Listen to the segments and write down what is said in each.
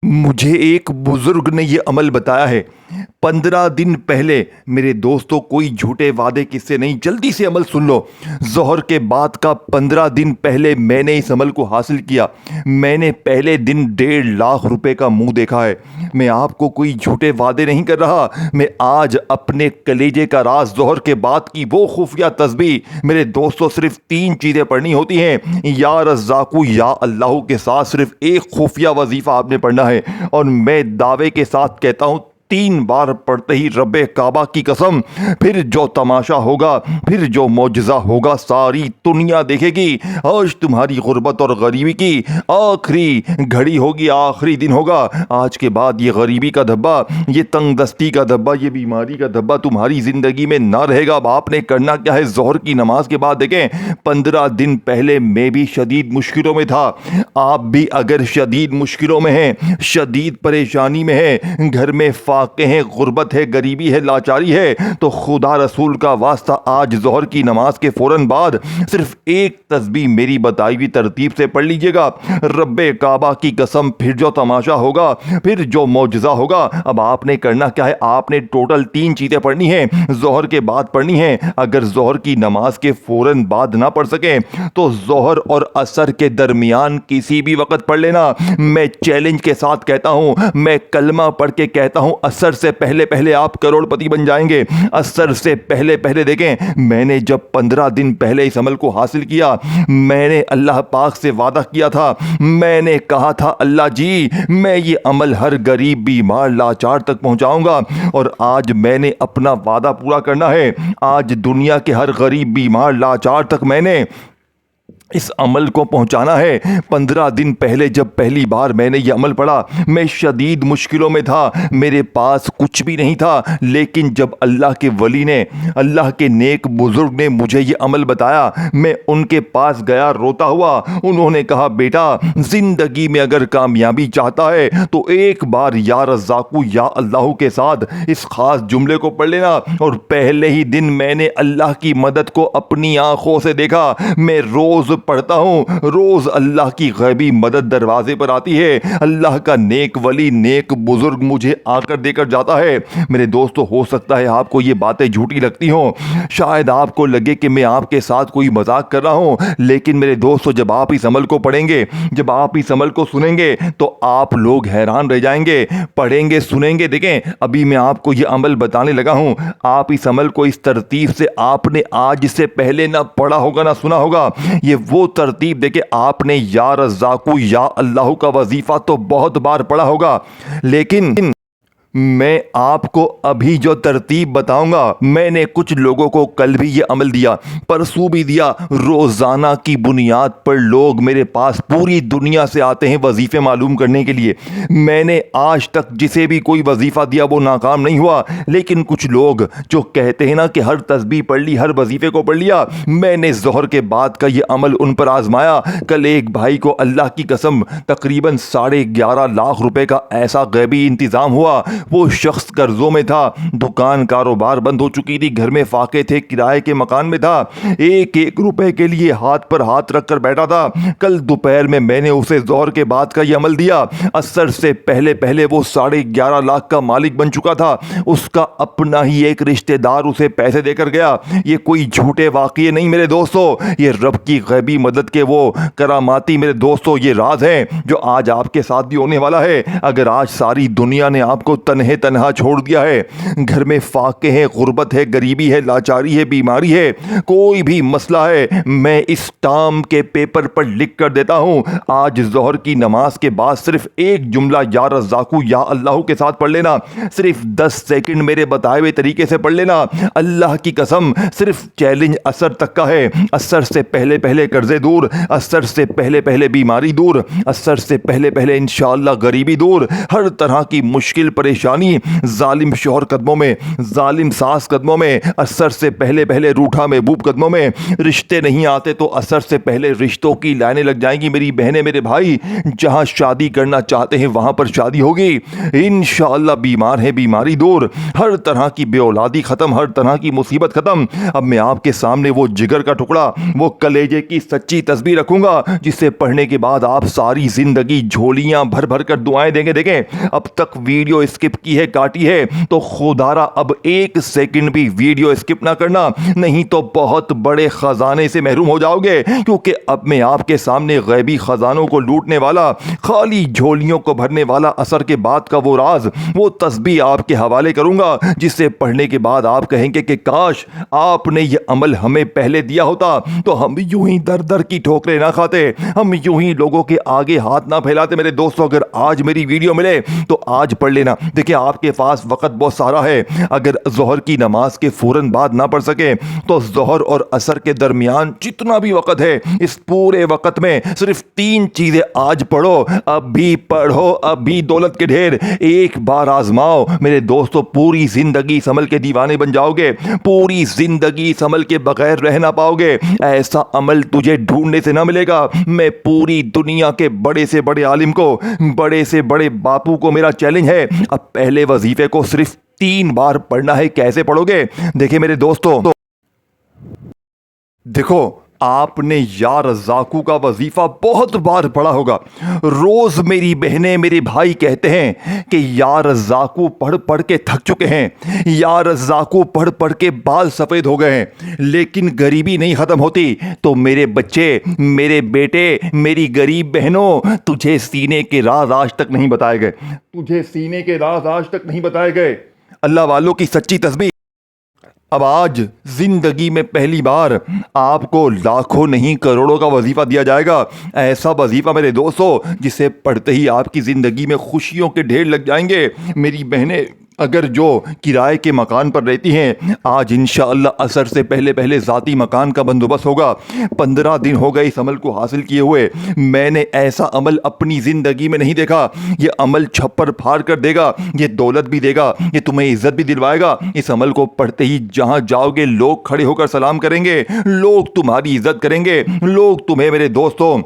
مجھے ایک بزرگ نے یہ عمل بتایا ہے۔ 15 دن پہلے میرے دوستوں کوئی جھوٹے وعدے کس سے نہیں، جلدی سے عمل سن لو۔ ظہر کے بعد کا 15 دن پہلے میں نے اس عمل کو حاصل کیا۔ میں نے پہلے دن 1.5 لاکھ روپے کا منہ دیکھا ہے۔ میں آپ کو کوئی جھوٹے وعدے نہیں کر رہا۔ میں آج اپنے کلیجے کا راز، ظہر کے بعد کی وہ خفیہ تسبیح، میرے دوستوں صرف 3 چیزیں پڑھنی ہوتی ہیں۔ یا رزاقو یا اللہ کے ساتھ صرف ایک خفیہ وظیفہ آپ نے پڑھنا ہے، اور میں دعوے کے ساتھ کہتا ہوں 3 بار پڑھتے ہی رب کعبہ کی قسم، پھر جو تماشا ہوگا، پھر جو معجزہ ہوگا، ساری دنیا دیکھے گی۔ آج تمہاری غربت اور غریبی کی آخری گھڑی ہوگی، آخری دن ہوگا۔ آج کے بعد یہ غریبی کا دھبا، یہ تنگ دستی کا دھبا، یہ بیماری کا دھبا تمہاری زندگی میں نہ رہے گا۔ اب آپ نے کرنا کیا ہے؟ ظہر کی نماز کے بعد دیکھیں، 15 دن پہلے میں بھی شدید مشکلوں میں تھا۔ آپ بھی اگر شدید مشکلوں میں ہیں، شدید پریشانی میں ہیں، گھر میں فاقے ہیں، غربت ہے، غریبی ہے، لاچاری ہے، تو خدا رسول کا واسطہ آج ظہر کی نماز کے فوراً بعد صرف ایک تسبیح میری بتائی ہوئی ترتیب سے پڑھ لیجئے گا۔ رب کعبہ کی قسم، پھر جو تماشا ہوگا، پھر جو معجزہ ہوگا۔ اب آپ نے کرنا کیا ہے؟ آپ نے ٹوٹل 3 چیزیں پڑھنی ہیں، ظہر کے بعد پڑھنی ہیں۔ اگر ظہر کی نماز کے فوراً بعد نہ پڑھ سکیں تو ظہر اور عصر کے درمیان کسی بھی وقت پڑھ لینا۔ میں چیلنج کے ساتھ کہتا ہوں، میں کلمہ پڑھ کے کہتا ہوں، عصر سے پہلے پہلے آپ کروڑ پتی بن جائیں گے۔ عصر سے پہلے پہلے دیکھیں، میں نے جب 15 دن پہلے اس عمل کو حاصل کیا، میں نے اللہ پاک سے وعدہ کیا تھا، میں نے کہا تھا اللہ جی میں یہ عمل ہر غریب بیمار لاچار تک پہنچاؤں گا، اور آج میں نے اپنا وعدہ پورا کرنا ہے۔ آج دنیا کے ہر غریب بیمار لاچار تک میں نے اس عمل کو پہنچانا ہے۔ 15 دن پہلے جب پہلی بار میں نے یہ عمل پڑھا، میں شدید مشکلوں میں تھا، میرے پاس کچھ بھی نہیں تھا، لیکن جب اللہ کے ولی نے، اللہ کے نیک بزرگ نے مجھے یہ عمل بتایا، میں ان کے پاس گیا روتا ہوا۔ انہوں نے کہا بیٹا، زندگی میں اگر کامیابی چاہتا ہے تو ایک بار یا رزاقو یا اللہ کے ساتھ اس خاص جملے کو پڑھ لینا۔ اور پہلے ہی دن میں نے اللہ کی مدد کو اپنی آنکھوں سے دیکھا۔ میں روز پڑھتا ہوں، روز اللہ کی غیبی مدد دروازے پر آتی ہے، اللہ کا نیک ولی، نیک بزرگ مجھے آ کر دے کر جاتا ہے۔ میرے دوستو، ہو سکتا ہے آپ کو یہ باتیں جھوٹی لگتی ہوں، شاید آپ کو لگے کہ میں آپ کے ساتھ کوئی مذاق کر رہا ہوں، لیکن میرے دوستو جب آپ اس عمل کو پڑھیں گے، جب آپ اس عمل کو سنیں گے تو آپ لوگ حیران رہ جائیں گے۔ پڑھیں گے، سنیں گے، دیکھیں ابھی میں آپ کو یہ عمل بتانے لگا ہوں، آپ اس عمل کو اس ترتیب سے آپ نے آج سے پہلے نہ پڑھا ہوگا نہ سنا ہوگا۔ یہ وہ ترتیب دیکھیں، آپ نے یا رزاقو یا اللہ کا وظیفہ تو بہت بار پڑھا ہوگا، لیکن میں آپ کو ابھی جو ترتیب بتاؤں گا، میں نے کچھ لوگوں کو کل بھی یہ عمل دیا، پرسوں بھی دیا۔ روزانہ کی بنیاد پر لوگ میرے پاس پوری دنیا سے آتے ہیں وظیفے معلوم کرنے کے لیے۔ میں نے آج تک جسے بھی کوئی وظیفہ دیا وہ ناکام نہیں ہوا، لیکن کچھ لوگ جو کہتے ہیں نا کہ ہر تسبیح پڑھ لی، ہر وظیفے کو پڑھ لیا، میں نے ظہر کے بعد کا یہ عمل ان پر آزمایا۔ کل ایک بھائی کو اللہ کی قسم تقریباً 11.5 لاکھ روپے کا ایسا غیبی انتظام ہوا۔ وہ شخص قرضوں میں تھا، دکان کاروبار بند ہو چکی تھی، گھر میں فاقے تھے، کرائے کے مکان میں تھا، ایک ایک روپے کے لیے ہاتھ پر ہاتھ رکھ کر بیٹھا تھا۔ کل دوپہر میں نے اسے ظہر کے بعد کا یہ عمل دیا۔ عصر سے پہلے پہلے وہ 11.5 لاکھ کا مالک بن چکا تھا۔ اس کا اپنا ہی ایک رشتہ دار اسے پیسے دے کر گیا۔ یہ کوئی جھوٹے واقعے نہیں میرے دوستو، یہ رب کی غیبی مدد کے وہ کراماتی میرے دوستو یہ راز ہیں جو آج آپ کے ساتھ بھی ہونے والا ہے۔ اگر آج ساری دنیا نے آپ کو تنہا چھوڑ دیا ہے، گھر میں فاقے ہیں، غربت ہے، غریبی ہے، لاچاری ہے، بیماری ہے، کوئی بھی مسئلہ ہے، میں اس ٹام کے پیپر پر لکھ کر دیتا ہوں، آج ظہر کی نماز کے بعد صرف ایک جملہ یا رزاقو یا اللہ کے ساتھ پڑھ لینا، صرف 10 سیکنڈ میرے بتائے ہوئے طریقے سے پڑھ لینا۔ اللہ کی قسم، صرف چیلنج عصر تک کا ہے۔ عصر سے پہلے پہلے قرضے دور، عصر سے پہلے پہلے بیماری دور، عصر سے پہلے پہلے انشاءاللہ غریبی دور، ہر طرح کی مشکل پریشانی پریشانی ظالم شوہر قدموں میں، ظالم ساس قدموں میں، اثر سے پہلے پہلے روٹھا محبوب قدموں میں، رشتے نہیں آتے تو اثر سے پہلے رشتوں کی لائنیں لگ جائیں گی میری بہنیں میرے بھائی، جہاں شادی کرنا چاہتے ہیں وہاں پر شادی ہوگی انشاءاللہ، بیمار ہے بیماری دور، ہر طرح کی بے اولادی ختم، ہر طرح کی مصیبت ختم۔ اب میں آپ کے سامنے وہ جگر کا ٹکڑا، وہ کلیجے کی سچی تصویر رکھوں گا جسے پڑھنے کے بعد آپ ساری زندگی جھولیاں بھر بھر کر دعائیں دیں گے۔ دیکھیں اب تک ویڈیو اسکپ کی ہے، کاٹی ہے، تو خدارا اب ایک سیکنڈ بھی ویڈیو اسکپ نہ کرنا، نہیں تو بہت بڑے خزانے سے محروم ہو جاؤ گے، کیونکہ اب میں آپ کے سامنے غیبی خزانوں کو لوٹنے والا، خالی جھولیوں کو بھرنے والا اثر کے بعد کا وہ راز، وہ تسبیح آپ کے حوالے کروں گا جسے پڑھنے کے بعد آپ کہیں گے کہ کاش آپ نے یہ عمل ہمیں پہلے دیا ہوتا تو ہم یوں ہی در در کی ٹھوکریں نہ کھاتے، ہم یوں ہی لوگوں کے آگے ہاتھ نہ پھیلاتے۔ میرے دوستوں اگر آج میری ویڈیو ملے تو آج پڑھ لینا۔ دیکھیں آپ کے پاس وقت بہت سارا ہے، اگر ظہر کی نماز کے فوراً بعد نہ پڑھ سکے تو ظہر اور عصر کے درمیان جتنا بھی وقت ہے اس پورے وقت میں صرف 3 چیزیں آج پڑھو، ابھی پڑھو، ابھی دولت کے ڈھیر، ایک بار آزماؤ میرے دوستو، پوری زندگی اس عمل کے دیوانے بن جاؤ گے، پوری زندگی اس عمل کے بغیر رہ نہ پاؤ گے۔ ایسا عمل تجھے ڈھونڈنے سے نہ ملے گا۔ میں پوری دنیا کے بڑے سے بڑے عالم کو، بڑے سے بڑے باپو کو میرا چیلنج ہے، اب پہلے وظیفے کو صرف 3 بار پڑھنا ہے، کیسے پڑھو گے؟ دیکھیں میرے دوستو، دیکھو آپ نے یا رزاقو کا وظیفہ بہت بار پڑھا ہوگا، روز میری بہنیں میرے بھائی کہتے ہیں کہ یا رزاقو پڑھ پڑھ کے تھک چکے ہیں، یا رزاقو پڑھ پڑھ کے بال سفید ہو گئے ہیں، لیکن غریبی نہیں ختم ہوتی۔ تو میرے بچے، میرے بیٹے، میری غریب بہنوں، تجھے سینے کے راز آج تک نہیں بتائے گئے، تجھے سینے کے راز آج تک نہیں بتائے گئے، اللہ والوں کی سچی تسبیح۔ اب آج زندگی میں پہلی بار آپ کو لاکھوں نہیں کروڑوں کا وظیفہ دیا جائے گا، ایسا وظیفہ میرے دوستو جسے پڑھتے ہی آپ کی زندگی میں خوشیوں کے ڈھیر لگ جائیں گے۔ میری بہنیں اگر جو کرائے کے مکان پر رہتی ہیں، آج انشاءاللہ عصر سے پہلے پہلے ذاتی مکان کا بندوبست ہوگا۔ 15 دن ہو گئے اس عمل کو حاصل کیے ہوئے، میں نے ایسا عمل اپنی زندگی میں نہیں دیکھا۔ یہ عمل چھپر پھاڑ کر دے گا، یہ دولت بھی دے گا، یہ تمہیں عزت بھی دلوائے گا۔ اس عمل کو پڑھتے ہی جہاں جاؤ گے لوگ کھڑے ہو کر سلام کریں گے، لوگ تمہاری عزت کریں گے، لوگ تمہیں میرے دوستوں،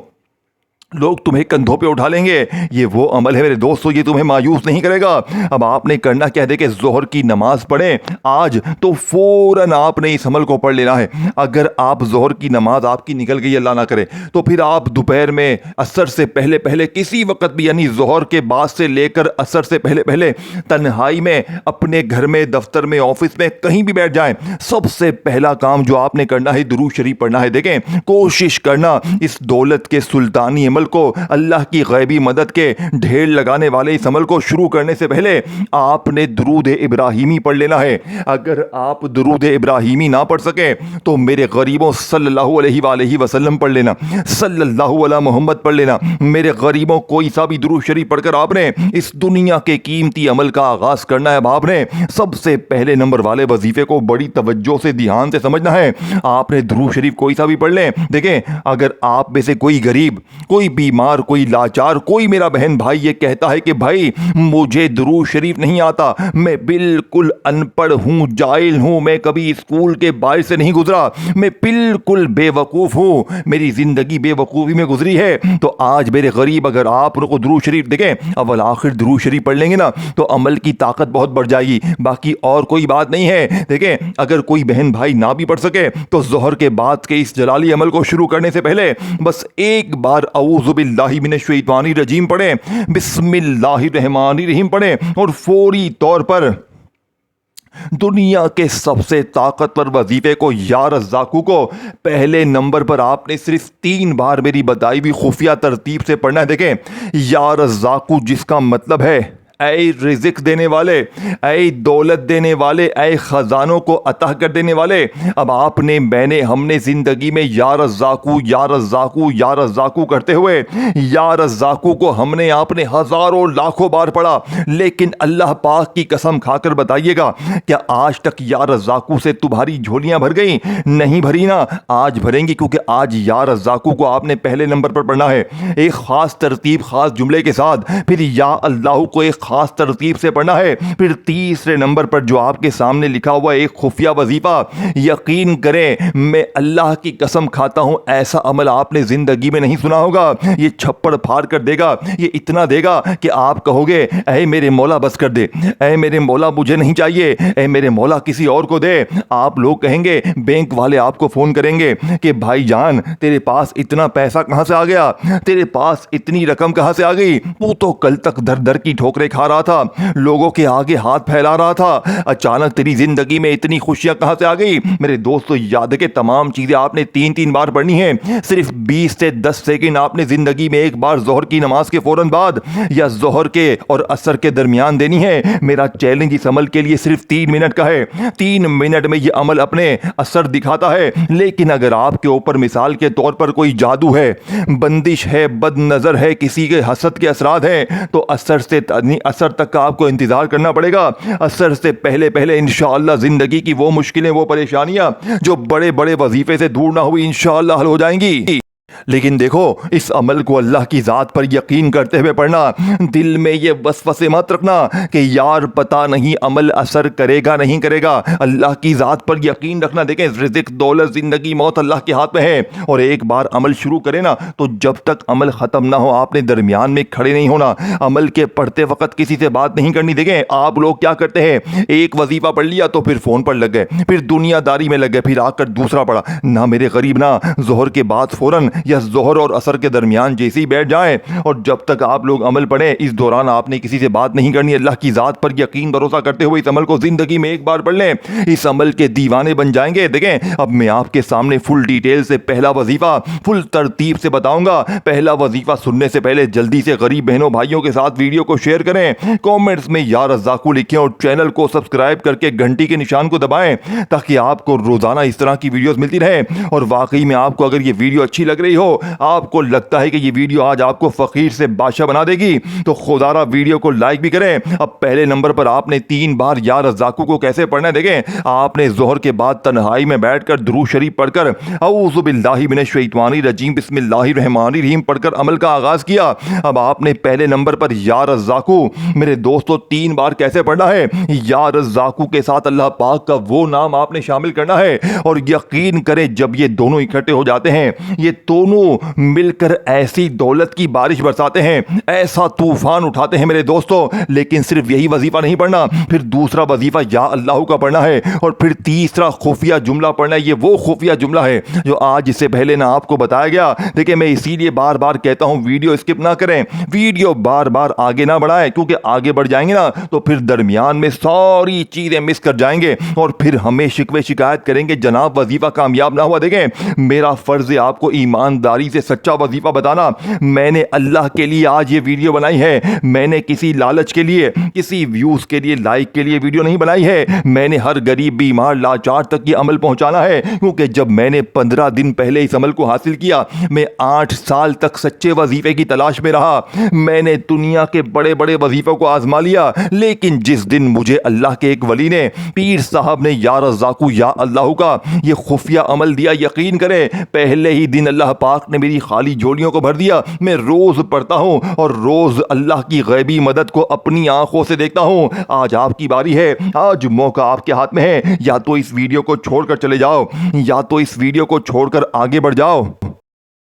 لوگ تمہیں کندھوں پہ اٹھا لیں گے۔ یہ وہ عمل ہے میرے دوستو، یہ تمہیں مایوس نہیں کرے گا۔ اب آپ نے کرنا کیا ہے کہ ظہر کی نماز پڑھیں آج تو فوراً آپ نے اس عمل کو پڑھ لینا ہے۔ اگر آپ ظہر کی نماز آپ کی نکل گئی، اللہ نہ کرے، تو پھر آپ دوپہر میں عصر سے پہلے پہلے کسی وقت بھی، یعنی ظہر کے بعد سے لے کر عصر سے پہلے پہلے تنہائی میں اپنے گھر میں، دفتر میں، آفس میں، کہیں بھی بیٹھ جائیں، سب سے پہلا کام جو آپ نے کرنا ہے درود شریف پڑھنا ہے۔ دیکھیں کوشش کرنا اس دولت کے سلطانی عمل کو، اللہ کی غیبی مدد کے ڈھیر لگانے والے اس عمل کو شروع کرنے سے پہلے آپ نے درود ابراہیمی پڑھ لینا ہے۔ اگر آپ درود ابراہیمی نہ پڑھ سکیں تو میرے غریبوں صلی اللہ علیہ وآلہ وسلم پڑھ لینا، صلی اللہ علی محمد پڑھ لینا۔ میرے غریبوں کوئی سا بھی درود شریف پڑھ کر آپ نے اس دنیا کے قیمتی عمل کا آغاز کرنا ہے۔ اب آپ نے سب سے پہلے نمبر والے وظیفے کو بڑی توجہ سے، دھیان سے سمجھنا ہے۔ آپ نے درود شریف کوئی سا بھی پڑھ لیں۔ دیکھیں اگر آپ میں سے کوئی غریب، کوئی بیمار، کوئی لاچار، کوئی میرا بہن بھائی یہ کہتا ہے کہ بھائی مجھے درود شریف نہیں آتا، میں بالکل ان پڑھ ہوں، جاہل ہوں، میں کبھی اسکول کے باہر سے نہیں گزرا، میں بالکل بے وقوف ہوں، میری زندگی بے وقوفی میں گزری ہے، تو آج میرے غریب اگر آپ کو درود شریف، دیکھیں اول آخر درود شریف پڑھ لیں گے نا تو عمل کی طاقت بہت بڑھ جائے گی، باقی اور کوئی بات نہیں ہے۔ دیکھیں اگر کوئی بہن بھائی نہ بھی پڑھ سکے تو ظہر کے بعد کے اس جلالی عمل کو شروع کرنے سے پہلے بس ایک بار اعوذ باللہ من الشیطان الرجیم پڑھیں، بسم اللہ الرحمن الرحیم پڑھیں، اور فوری طور پر دنیا کے سب سے طاقتور وظیفے کو، یا رزاقو کو، پہلے نمبر پر آپ نے صرف 3 بار میری بتائی ہوئی خفیہ ترتیب سے پڑھنا ہے۔ دیکھیں یا رزاقو جس کا مطلب ہے اے رزق دینے والے، اے دولت دینے والے، اے خزانوں کو عطا کر دینے والے۔ اب آپ نے، میں نے، ہم نے زندگی میں یا رزاقو، یا رزاقو، یا رزاقو کرتے ہوئے یا رزاقو کو ہم نے، آپ نے ہزاروں لاکھوں بار پڑھا، لیکن اللہ پاک کی قسم کھا کر بتائیے گا کیا آج تک یا رزاقو سے تمہاری جھولیاں بھر گئیں؟ نہیں بھری نا، آج بھریں گی، کیونکہ آج یا رزاقو کو آپ نے پہلے نمبر پر پڑھنا ہے، ایک خاص ترتیب، خاص جملے کے ساتھ، پھر یا اللہ کو ایک خاص ترتیب سے پڑھنا ہے۔ پھر تیسرے نمبر پر جو آپ کے سامنے لکھا ہوا ایک خفیہ وظیفہ، یقین کریں میں اللہ کی قسم کھاتا ہوں ایسا عمل آپ نے زندگی میں نہیں سنا ہوگا۔ یہ چھپڑ پھاڑ کر دے گا، یہ اتنا دے گا کہ آپ کہو گے اے میرے مولا بس کر دے، اے میرے مولا مجھے نہیں چاہیے، اے میرے مولا کسی اور کو دے۔ آپ لوگ کہیں گے، بینک والے آپ کو فون کریں گے کہ بھائی جان تیرے پاس اتنا پیسہ کہاں سے آ گیا، تیرے پاس اتنی رقم کہاں سے آ گئی، وہ تو کل تک در در کی ٹھوکریں کھا رہا تھا، لوگوں کے آگے ہاتھ پھیلا رہا تھا، اچانک تیری زندگی میں اتنی خوشیاں کہاں سے آ گئی۔ میرے دوستو یاد ہے کہ تمام چیزیں آپ نے تین تین بار پڑھنی ہیں، صرف 20 سے 10 سیکنڈ آپ نے زندگی میں ایک بار ظہر کی نماز کے فوراً بعد یا ظہر کے اور عصر کے درمیان دینی ہے۔ میرا چیلنج اس عمل کے لیے صرف 3 منٹ کا ہے، 3 منٹ میں یہ عمل اپنے اثر دکھاتا ہے۔ لیکن اگر آپ کے اوپر مثال کے طور پر کوئی جادو ہے، بندش ہے، بد نظر ہے، کسی کے حسد کے اثرات ہیں، تو اثر تک کا آپ کو انتظار کرنا پڑے گا۔ اثر سے پہلے انشاءاللہ زندگی کی وہ مشکلیں، وہ پریشانیاں جو بڑے بڑے وظیفے سے دور نہ ہوئی انشاءاللہ حل ہو جائیں گی۔ لیکن دیکھو اس عمل کو اللہ کی ذات پر یقین کرتے ہوئے پڑھنا، دل میں یہ وسوسے مت رکھنا کہ یار پتہ نہیں عمل اثر کرے گا نہیں کرے گا، اللہ کی ذات پر یقین رکھنا۔ دیکھیں رزق، دولت، زندگی، موت اللہ کے ہاتھ میں ہے، اور ایک بار عمل شروع کرے نا تو جب تک عمل ختم نہ ہو آپ نے درمیان میں کھڑے نہیں ہونا، عمل کے پڑھتے وقت کسی سے بات نہیں کرنی۔ دیکھیں آپ لوگ کیا کرتے ہیں، ایک وظیفہ پڑھ لیا تو پھر فون پر لگ گئے، پھر دنیا داری میں لگ گئے، پھر آ کر دوسرا پڑھا۔ نہ میرے غریب، نہ ظہر کے بعد فوراً یا ظہر اور عصر کے درمیان جیسے ہی بیٹھ جائیں، اور جب تک آپ لوگ عمل پڑھیں اس دوران آپ نے کسی سے بات نہیں کرنی۔ اللہ کی ذات پر یقین بھروسہ کرتے ہوئے اس عمل کو زندگی میں ایک بار پڑھ لیں، اس عمل کے دیوانے بن جائیں گے۔ دیکھیں اب میں آپ کے سامنے فل ڈیٹیل سے پہلا وظیفہ فل ترتیب سے بتاؤں گا۔ پہلا وظیفہ سننے سے پہلے جلدی سے غریب بہنوں بھائیوں کے ساتھ ویڈیو کو شیئر کریں، کامنٹس میں یا رزاقو لکھیں، اور چینل کو سبسکرائب کر کے گھنٹی کے نشان کو دبائیں تاکہ آپ کو روزانہ اس طرح کی ویڈیوز ملتی رہے۔ اور واقعی میں آپ کو اگر یہ ویڈیو اچھی لگ رہی ہو، آپ کو لگتا ہے کہ یہ ویڈیو آج آپ کو فقیر سے بادشاہ بنا دے گی، تو خدا را ویڈیو کو لائک بھی کریں۔ اب پہلے نمبر پر آپ نے 3 بار یا رزاقو کو کیسے پڑھنا ہے دیکھیں۔ آپ نے ظہر کے بعد تنہائی میں بیٹھ کر درود شریف پڑھ کر اعوذ باللہ من الشیطان الرجیم بسم اللہ الرحمن الرحیم پڑھ کر عمل کا آغاز کیا۔ اب آپ نے پہلے نمبر پر یا رزاقو میرے دوستو 3 بار کیسے پڑھنا ہے۔ یا رزاقو کے ساتھ اللہ پاک کا وہ نام آپ نے شامل کرنا ہے، اور یقین کریں جب یہ دونوں اکٹھے ہو جاتے ہیں یہ دونوں مل کر ایسی دولت کی بارش برساتے ہیں، ایسا طوفان اٹھاتے ہیں میرے دوستو۔ لیکن صرف یہی وظیفہ نہیں پڑھنا، پھر دوسرا وظیفہ یا اللہ کا پڑھنا ہے، اور پھر تیسرا خفیہ جملہ پڑھنا ہے۔ یہ وہ خفیہ جملہ ہے جو آج اس سے پہلے نہ آپ کو بتایا گیا۔ دیکھیں میں اسی لیے بار بار کہتا ہوں ویڈیو اسکپ نہ کریں، ویڈیو بار بار آگے نہ بڑھائیں، کیونکہ آگے بڑھ جائیں گے نا تو پھر درمیان میں ساری چیزیں مس کر جائیں گے، اور پھر ہمیں شکوے شکایت کریں گے جناب وظیفہ کامیاب نہ ہوا۔ دیکھیں میرا فرض ہے آپ کو ایمانداری سے سچا وظیفہ بتانا۔ میں نے اللہ کے لیے آج یہ ویڈیو بنائی ہے، میں نے کسی لالچ کے لیے، کسی ویوز کے لیے، لائک کے لیے ویڈیو نہیں بنائی ہے۔ میں نے ہر غریب، بیمار، لاچار تک یہ عمل پہنچانا ہے، کیونکہ جب میں نے 15 دن پہلے اس عمل کو حاصل کیا میں 8 سال تک سچے وظیفے کی تلاش میں رہا۔ میں نے دنیا کے بڑے بڑے وظیفوں کو آزما لیا، لیکن جس دن مجھے اللہ کے ایک ولی نے، پیر صاحب نے یا رزاقو یا اللہ کا یہ خفیہ عمل دیا، یقین کریں پہلے ہی دن اللہ پاک نے میری خالی جھولیوں کو بھر دیا۔ میں روز پڑھتا ہوں اور روز اللہ کی غیبی مدد کو اپنی آنکھوں سے دیکھتا ہوں۔ آج آپ کی باری ہے، آج موقع آپ کے ہاتھ میں ہے، یا تو اس ویڈیو کو چھوڑ کر چلے جاؤ یا تو اس ویڈیو کو چھوڑ کر آگے بڑھ جاؤ۔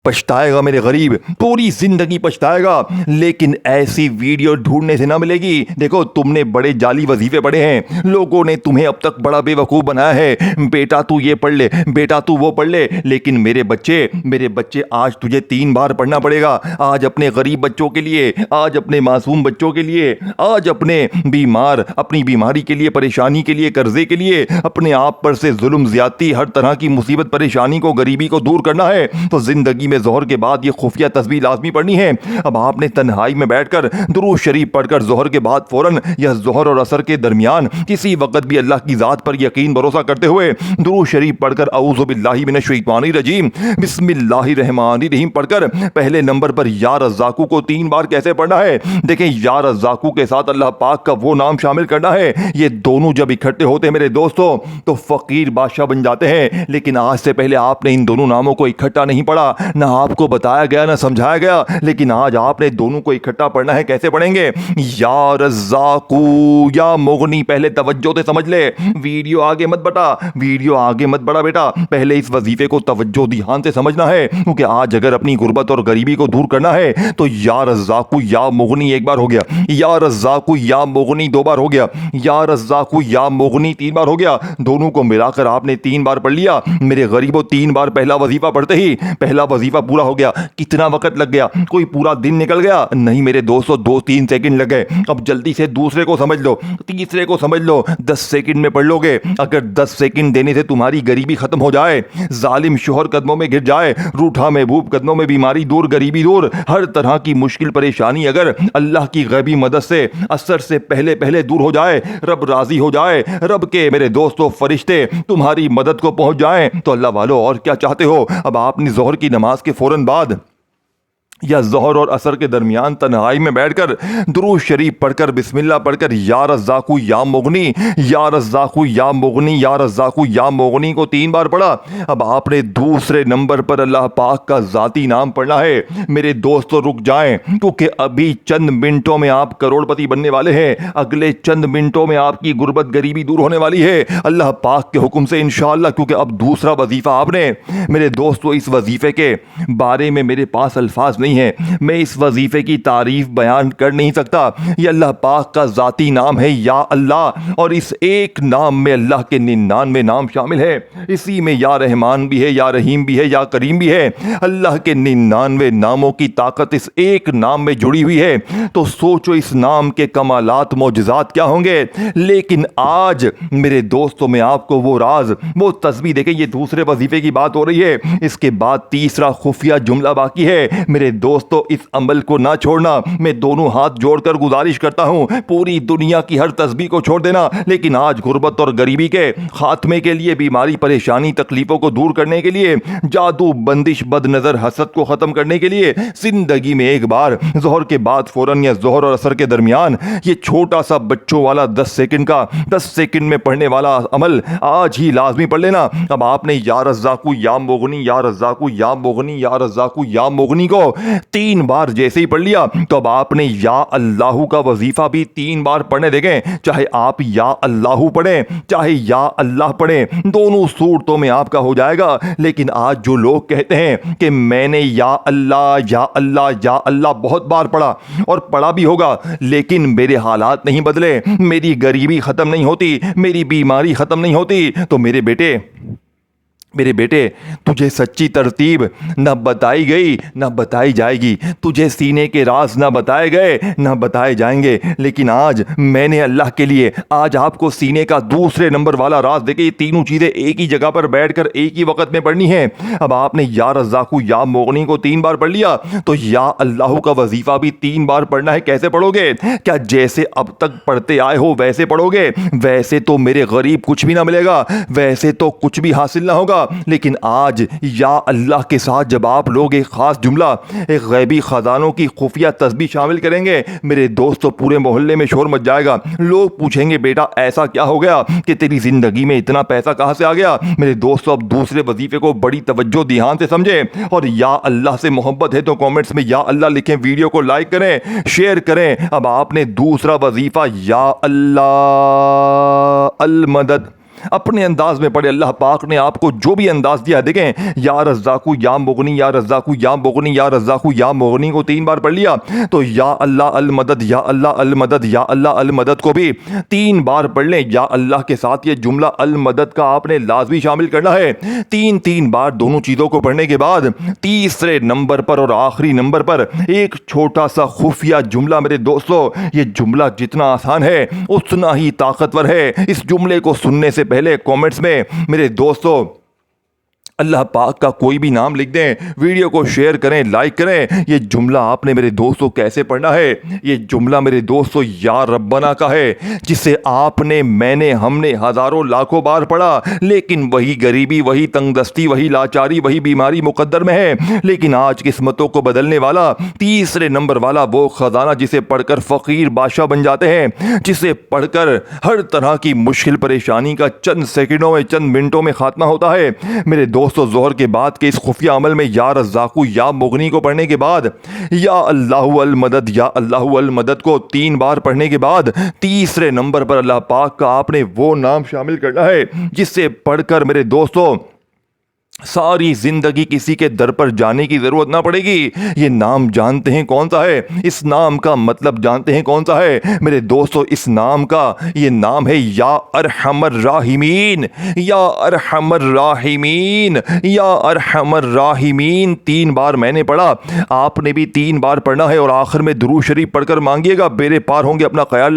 پچھتائے گا میرے غریب، پوری زندگی پچھتائے گا، لیکن ایسی ویڈیو ڈھونڈنے سے نہ ملے گی۔ دیکھو تم نے بڑے جعلی وظیفے پڑھے ہیں، لوگوں نے تمہیں اب تک بڑا بے وقوف بنایا ہے، بیٹا تو یہ پڑھ لے، بیٹا تو وہ پڑھ لے، لیکن میرے بچے آج تجھے 3 بار پڑھنا پڑے گا۔ آج اپنے غریب بچوں کے لیے، آج اپنے معصوم بچوں کے لیے، آج اپنے اپنی بیماری کے لیے، پریشانی کے لیے، قرضے کے لیے، اپنے آپ پر سے ظلم، زیادتی، ہر طرح کی مصیبت، پریشانی کو، غریبی کو دور کرنا ہے، تو زندگی میں ظہر کے بعد یہ خفیہ تسبیح لازمی پڑھنی ہے۔ اب آپ نے تنہائی میں بیٹھ کر درود شریف پڑھ کر ظہر کے بعد فوراً یا ظہر اور عصر کے درمیان کسی وقت بھی اللہ کی ذات پر یقین بھروسہ کرتے ہوئے درود شریف پڑھ کر اعوذ باللہ من الشیطان الرجیم بسم اللہ الرحمن الرحیم پڑھ کر پہلے نمبر پر یا رزاقو کو 3 بار کیسے پڑھنا ہے۔ دیکھیں یا رزاقو کے ساتھ اللہ پاک کا وہ نام شامل کرنا ہے۔ یہ دونوں جب اکٹھے ہوتے ہیں میرے دوستوں تو فقیر بادشاہ بن جاتے ہیں، لیکن آج سے پہلے آپ نے ان دونوں ناموں کو اکٹھا نہیں پڑھا، نہ نہ آپ کو بتایا گیا نہ سمجھایا گیا، لیکن آج آپ نے دونوں کو اکٹھا پڑھنا ہے۔ کیسے پڑھیں گے؟ یا رزاقو یا مغنی۔ پہلے توجہ سے سمجھ لے، ویڈیو آگے مت بڑھا بیٹا، پہلے اس وظیفے کو توجہ دھیان سے سمجھنا ہے، کیونکہ آج اگر اپنی غربت اور غریبی کو دور کرنا ہے تو یا رزاقو یا مغنی ایک بار ہو گیا، یا رزاقو یا مغنی دو بار ہو گیا، یا رزاقو یا مغنی تین بار ہو گیا، دونوں کو ملا کر آپ نے تین بار پڑھ لیا۔ میرے غریبوں، تین بار پہلا وظیفہ پڑھتے ہی پہلا وظیفہ پورا ہو گیا۔ کتنا وقت لگ گیا؟ کوئی پورا دن نکل گیا؟ نہیں میرے دوستو، 2-3 سیکنڈ لگ گئے۔ اب جلدی سے دوسرے کو سمجھ لو، تیسرے کو سمجھ لو، 10 سیکنڈ میں پڑھ لو گے۔ اگر 10 سیکنڈ دینے سے تمہاری غریبی ختم ہو جائے، ظالم شوہر قدموں میں گر جائے، روٹھا محبوب قدموں میں بیماری دور، غریبی دور، ہر طرح کی مشکل پریشانی اگر اللہ کی غیبی مدد سے اثر سے پہلے دور ہو جائے، رب راضی ہو جائے، رب کے میرے دوستو فرشتے تمہاری مدد کو پہنچ جائیں، تو اللہ والو اور کیا چاہتے ہو؟ اب آپ نے ظہر کی نماز کے فوراً بعد یا ظہر اور عصر کے درمیان تنہائی میں بیٹھ کر درود شریف پڑھ کر بسم اللہ پڑھ کر یا رزاقو یا مغنی، یا رزاقو یا مغنی، یا رزاقو یا مغنی کو 3 بار پڑھا۔ اب آپ نے دوسرے نمبر پر اللہ پاک کا ذاتی نام پڑھنا ہے۔ میرے دوستو رک جائیں، کیونکہ ابھی چند منٹوں میں آپ کروڑ پتی بننے والے ہیں، اگلے چند منٹوں میں آپ کی غربت غریبی دور ہونے والی ہے اللہ پاک کے حکم سے انشاءاللہ۔ کیونکہ اب دوسرا وظیفہ آپ نے، میرے دوستو اس وظیفے کے بارے میں میرے پاس الفاظ نہیں ہے، میں اس وظیفے کی تعریف بیان کر نہیں سکتا۔ یہ اللہ پاک کا ذاتی نام ہے یا اللہ، اور اس ایک نام میں اللہ کے 99 نام شامل ہے۔ اسی میں یا رحمان بھی ہے، یا رحیم بھی ہے، یا کریم بھی ہے۔ اللہ کے 99 ناموں کی طاقت اس ایک نام میں جڑی ہوئی ہے، تو سوچو اس نام کے کمالات معجزات کیا ہوں گے۔ لیکن آج میرے دوستوں میں آپ کو وہ راز، وہ تسبیح، دیکھیں یہ دوسرے وظیفے کی بات ہو رہی ہے، اس کے بعد تیسرا خفیہ جملہ باقی ہے۔ میرے دوستوں اس عمل کو نہ چھوڑنا، میں دونوں ہاتھ جوڑ کر گزارش کرتا ہوں، پوری دنیا کی ہر تسبیح کو چھوڑ دینا، لیکن آج غربت اور غریبی کے خاتمے کے لیے، بیماری پریشانی تکلیفوں کو دور کرنے کے لیے، جادو بندش بد نظر حسد کو ختم کرنے کے لیے زندگی میں ایک بار ظہر کے بعد فوراً یا ظہر اور عصر کے درمیان یہ چھوٹا سا بچوں والا 10 سیکنڈ میں پڑھنے والا عمل آج ہی لازمی پڑھ لینا۔ اب آپ نے یا رزاقو یا مغنی، یا رزاقو یا مغنی، یا رزاقو یا مغنی کو 3 بار جیسے ہی پڑھ لیا، تو اب آپ نے یا اللہ کا وظیفہ بھی 3 بار پڑھنے دیکھیں، چاہے آپ یا اللہ پڑھیں چاہے یا اللہ پڑھیں، دونوں صورتوں میں آپ کا ہو جائے گا۔ لیکن آج جو لوگ کہتے ہیں کہ میں نے یا اللہ یا اللہ یا اللہ بہت بار پڑھا اور پڑھا بھی ہوگا، لیکن میرے حالات نہیں بدلے، میری غریبی ختم نہیں ہوتی، میری بیماری ختم نہیں ہوتی، تو میرے بیٹے تجھے سچی ترتیب نہ بتائی گئی نہ بتائی جائے گی، تجھے سینے کے راز نہ بتائے گئے نہ بتائے جائیں گے، لیکن آج میں نے اللہ کے لیے آج آپ کو سینے کا دوسرے نمبر والا راز دے کے یہ تینوں چیزیں ایک ہی جگہ پر بیٹھ کر ایک ہی وقت میں پڑھنی ہے۔ اب آپ نے یا رزاقو یا مغنی کو 3 بار پڑھ لیا، تو یا اللہ کا وظیفہ بھی 3 بار پڑھنا ہے۔ کیسے پڑھو گے؟ کیا جیسے اب تک پڑھتے آئے ہو ویسے پڑھو گے؟ ویسے تو میرے غریب کچھ بھی نہ ملے گا، ویسے تو کچھ بھی حاصل نہ ہوگا، لیکن آج یا اللہ کے ساتھ جب آپ لوگ ایک خاص جملہ، ایک غیبی خزانوں کی خفیہ تسبیح شامل کریں گے، میرے دوستو پورے محلے میں شور مچ جائے گا۔ لوگ پوچھیں گے بیٹا ایسا کیا ہو گیا کہ تیری زندگی میں اتنا پیسہ کہاں سے آ گیا؟ میرے دوستو اب دوسرے وظیفے کو بڑی توجہ دھیان سے سمجھیں، اور یا اللہ سے محبت ہے تو کامنٹس میں یا اللہ لکھیں، ویڈیو کو لائک کریں، شیئر کریں۔ اب آپ نے دوسرا وظیفہ یا اللہ المدد اپنے انداز میں پڑھے۔ اللہ پاک نے آپ کو جو بھی انداز دیا، دیکھیں یا رزاقو یا مغنی، یا رزاقو یا مغنی، یا رزاقو یا مغنی کو 3 بار پڑھ لیا، تو یا اللہ المدد، یا اللہ المدد، یا اللہ المدد کو بھی 3 بار پڑھ لیں۔ یا اللہ کے ساتھ یہ جملہ المدد کا آپ نے لازمی شامل کرنا ہے۔ 3 بار دونوں چیزوں کو پڑھنے کے بعد تیسرے نمبر پر اور آخری نمبر پر ایک چھوٹا سا خفیہ جملہ، میرے دوستو یہ جملہ جتنا آسان ہے اتنا ہی طاقتور ہے۔ اس جملے کو سننے سے پہلے کامنٹس میں میرے دوستو اللہ پاک کا کوئی بھی نام لکھ دیں، ویڈیو کو شیئر کریں، لائک کریں۔ یہ جملہ آپ نے میرے دوستو کیسے پڑھنا ہے؟ یہ جملہ میرے دوستو یا ربنا کا ہے، جسے آپ نے، میں نے، ہم نے ہزاروں لاکھوں بار پڑھا، لیکن وہی غریبی، وہی تنگ دستی، وہی لاچاری، وہی بیماری مقدر میں ہے۔ لیکن آج قسمتوں کو بدلنے والا تیسرے نمبر والا وہ خزانہ جسے پڑھ کر فقیر بادشاہ بن جاتے ہیں، جسے پڑھ کر ہر طرح کی مشکل پریشانی کا چند سیکنڈوں میں، چند منٹوں میں خاتمہ ہوتا ہے۔ میرے دوست دوستو ظہر کے بعد کے اس خفیہ عمل میں یا رزاقو یا مغنی کو پڑھنے کے بعد یا اللہ المدد یا اللہ المدد کو 3 بار پڑھنے کے بعد تیسرے نمبر پر اللہ پاک کا آپ نے وہ نام شامل کرنا ہے جس سے پڑھ کر میرے دوستو ساری زندگی کسی کے در پر جانے کی ضرورت نہ پڑے گی۔ یہ نام جانتے ہیں کون سا ہے؟ اس نام کا مطلب جانتے ہیں کون سا ہے میرے دوستو؟ اس نام کا یہ نام ہے یا ارحم الراحمین، یا ارحم الراحمین، یا ارحم الراحمین۔ 3 بار میں نے پڑھا، آپ نے بھی 3 بار پڑھنا ہے اور آخر میں درود شریف پڑھ کر مانگیے گا، بیڑے پار ہوں گے۔ اپنا خیال